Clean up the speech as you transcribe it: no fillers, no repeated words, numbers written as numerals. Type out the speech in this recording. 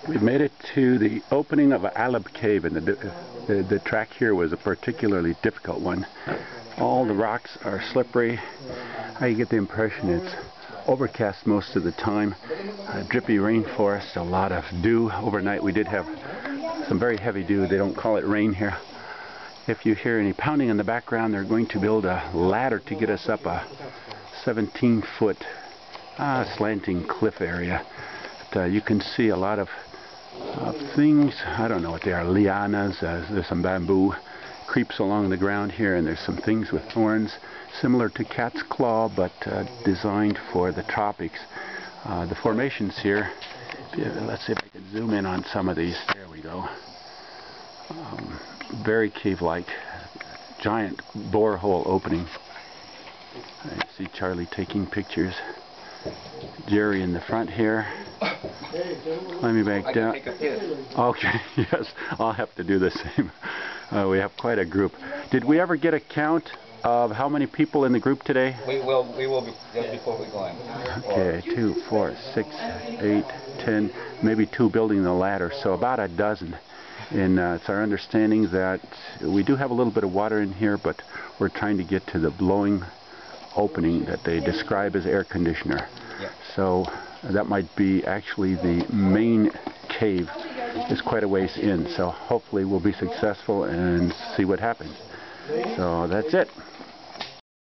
We've made it to the opening of Alab Cave, and the track here was a particularly difficult one. All the rocks are slippery. I get the impression it's overcast most of the time. Drippy rainforest, a lot of dew. Overnight we did have some very heavy dew. They don't call it rain here. If you hear any pounding in the background, they're going to build a ladder to get us up a 17-foot slanting cliff area. But, you can see a lot of things. I don't know what they are. Lianas. There's some bamboo creeps along the ground here, and there's some things with thorns similar to cat's claw, but designed for the tropics. The formations here, let's see if I can zoom in on some of these. There we go. Very cave-like, giant borehole opening. I see Charlie taking pictures. Jerry in the front here. Climbing back down. Okay, yes, I'll have to do the same. We have quite a group. Did we ever get a count of how many people in the group today? We will be just before we go in. Okay, 2, 4, 6, 8, 10, maybe 2 building the ladder, so about a dozen. And it's our understanding that we do have a little bit of water in here, but we're trying to get to the blowing opening that they describe as air conditioner. Yeah. So that might be actually the main cave. Is quite a ways in, so hopefully we'll be successful and see what happens. So that's it.